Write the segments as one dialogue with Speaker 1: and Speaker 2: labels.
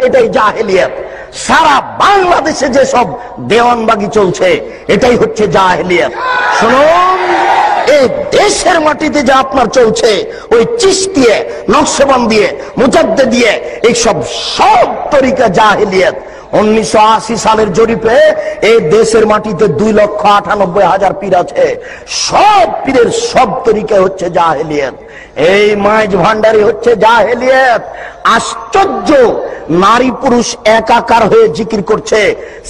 Speaker 1: এটাই জাহেলিয়াত। সারা বাংলাদেশে যে সব দেওয়ানবাগি চলছে এটাই হচ্ছে জাহেলিয়াত। শুনুন, এই দেশের মাটিতে যে আপনার চলছে ওই চিশতিয়া, নকশবন্দিয়ে, মুজাদ্দিদিয়ে, এই সব তরিকা জাহেলিয়াত। 1980 সালের জরিপে এই দেশের মাটিতে 2,98,000 পীর আছে। সব পীরের সব তরিকা হচ্ছে জাহেলিয়াত। এই মাইজ ভান্ডারি হচ্ছে জাহেলিয়াত। আশ্চর্য, নারী পুরুষ একাকার হয়ে জিকির করছে।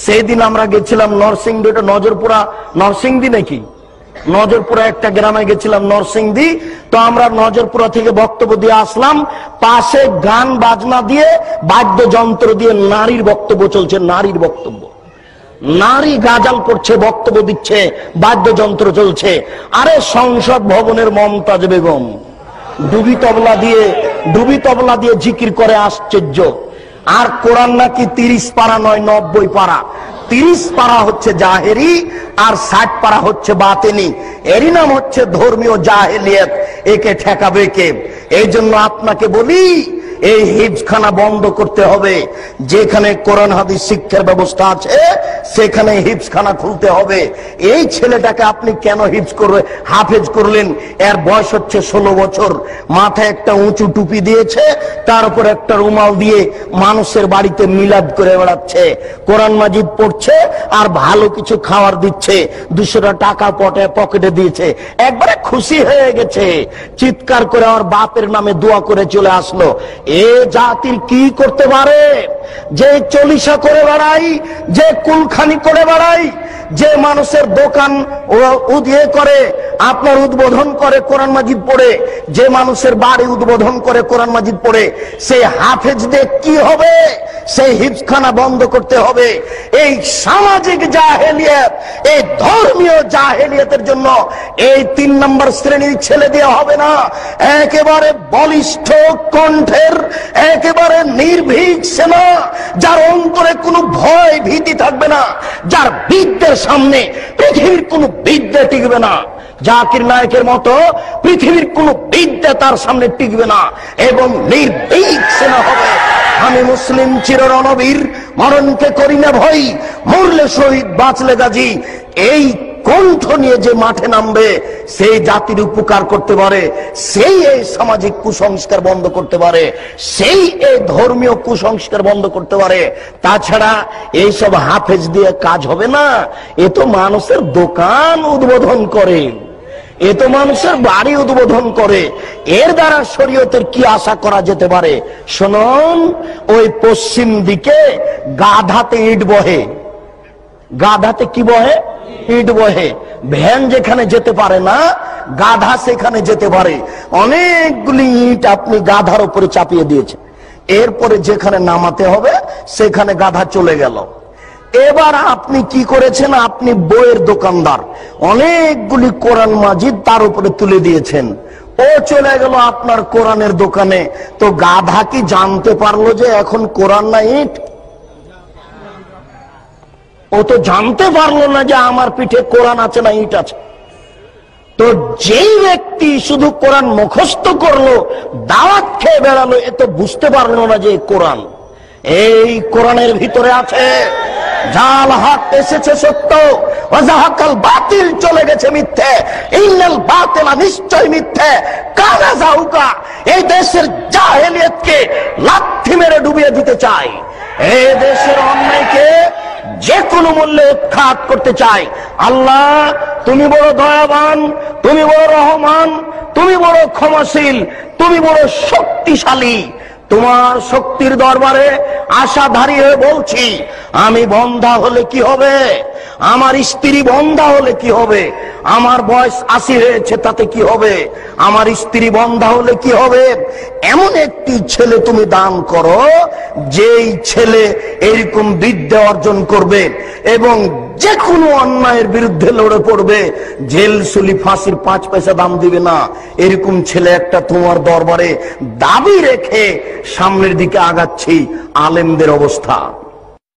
Speaker 1: সেদিন আমরা গেছিলাম নরসিংদী, এটা নজরপুরা, নরসিংদী নাকি নজরপুরা একটা গ্রামে গেছিলাম, নরসিংদী। তো আমরা নজরপুরা থেকে বক্তব্য দিয়ে আসলাম, পাশে গান বাজনা দিয়ে বাদ্যযন্ত্র দিয়ে নারীর বক্তব্য চলছে। নারীর বক্তব্য, নারী গাজাল করছে, বক্তব্য দিচ্ছে, বাদ্যযন্ত্র চলছে। আরে সংসদ ভবনের মমতাজ বেগম ডুবি তবলা দিয়ে জিকির করে। আশ্চর্য। আর কোরআন নাকি 30 পারা নয়, 90 পারা। 30 পারা হচ্ছে জাহেরি আর 60 পারা হচ্ছে বাতেনি। এরই নাম হচ্ছে ধর্মীয় জাহেলিয়াত। একে ঠেকাবে কে? এই জন্য আপনাকে বলি, এই হিফজখানা বন্ধ করতে হবে। যেখানে কোরআন হাদিস শিক্ষার ব্যবস্থা আছে সেখানে হিফজখানা খুলতে হবে। এই ছেলেটাকে আপনি কেন হাফেজ করলেন? এর বয়স হচ্ছে 16 বছর। মাথায় একটা উঁচু টুপি দিয়েছে, তার উপর একটা রুমাল দিয়ে মানুষের বাড়িতে মিলাদ করে বেড়াচ্ছে, কোরআন মাজিদ পড়ছে আর ভালো কিছু খাবার দিচ্ছে। 200 টাকা পকেটে দিয়েছে, একবারে খুশি হয়ে গেছে, চিৎকার করে আমার বাপের নামে দোয়া করে চলে আসলো। এ জাতির কি করতে পারে? যে চলিসা করে বেড়াই, যে কুলখানি করে বেড়াই, যে মানুষের দোকান উদিয়ে করে, আপনার উদ্বোধন করে কোরআন মাজিদ পড়ে, যে মানুষের বাড়ি উদ্বোধন করে কোরআন মাজিদ পড়ে, সেই হাফেজদের কি হবে? সেই হিফজখানা বন্ধ করতে হবে। এই সামাজিক জাহেলিয়াত, এই ধর্মীয় জাহেলিয়াতের জন্য এই 3 নম্বর শ্রেণীর ছেলে দেওয়া হবে না। একেবারে বলিষ্ঠ কণ্ঠের, একেবারে নির্ভীক সেনা, যার অন্তরে কোনো ভয় ভীতি থাকবে না, যার বিদ্যের সামনে পৃথিবীর কোনো বিদ্যা টিকবে না। জাকির নায়কের মতো পৃথিবীর কোনো বিদ্যা তার সামনে টিকবে না, এবং নির্ভীক সেনা হবে। আমি মুসলিম চির রণবীর, মরণকে করি না ভয়, মরলে শহীদ বাঁচলে গাজী। এই কণ্ঠ নিয়ে যে মাঠে নামবে সেই জাতির উপকার করতে পারে, সেই এই সামাজিক কুসংস্কার বন্ধ করতে পারে, সেই এই ধর্মীয় কুসংস্কার বন্ধ করতে পারে। তাছাড়া এইসব হাফেজ দিয়ে কাজ হবে না। এ তো মানুষের দোকান উদ্বোধন করে, এ তো মানুষের বাড়ি উদ্বোধন করে। এর দ্বারা শরীয়তের কি আশা করা যেতে পারে? শুনুন, ওই পশ্চিম দিকে গাধাতে ইট বহে। গাধাতে কি বহে? ইট বহে। ভ্যান যেখানে যেতে পারে না, গাধা সেখানে যেতে পারে। অনেকগুলি ইট আপনি গাধার উপরে চাপিয়ে দিয়েছেন, এরপরে যেখানে নামাতে হবে সেখানে গাধা চলে গেল। এবার আপনি কি করেছেন? আপনি বইয়ের দোকানদার, অনেকগুলি কোরআন মাজিদ তার উপরে তুলে দিয়েছেন। ও চলে গেল আপনার কোরআনের দোকানে। তো গাধা কি জানতে পারলো যে এখন কোরআন না ইট? ও তো জানতে পারলো না যে আমার পিঠে কোরআন আছে না ইট আছে। তো যেই ব্যক্তি শুধু কোরআন মুখস্থ করলো, দাওয়াত খেয়ে বেড়ালো, এ তো বুঝতে পারলো না যে কোরআন। এই কোরআনের ভিতরে আছে জাল হক এসেছে সত্য, ওয়াজাহাকাল বাতিল চলে গেছে মিথ্যে, ইন্নাল বাতিলা নিশ্চয় মিথ্যে, কানা যাউকা। এই দেশের জাহেলিয়াতকে লাথি মেরে ডুবিয়ে দিতে চাই, এই দেশের অন্যায়কে যে কোনো মূল্যে উৎখাত করতে চাই। আল্লাহ, তুমি বড় দয়াবান, তুমি বড় রহমান, তুমি বড় ক্ষমাশীল, তুমি বড় শক্তিশালী। তোমার শক্তির দরবারে আশাধারী হয়ে বলছি, আমি বন্ধা হলে কি হবে? আমার স্ত্রী বন্ধা হলে কি হবে? আমার বয়স 80 হয়েছে, তাতে কি হবে? আমার স্ত্রী বন্ধা হলে কি হবে? এমন একটি ছেলে তুমি দান করো, যেই ছেলে এরকম বিদ্যা অর্জন করবে এবং যে কোনো অন্যায়ের বিরুদ্ধে লড়ে পড়বে, জেল সুলি ফাঁসির 5 পয়সা দাম দিবে না। এরকম ছেলে একটা তোমার দরবারে দাবি রেখে সামনের দিকে আগাচ্ছি। আলেমদের অবস্থা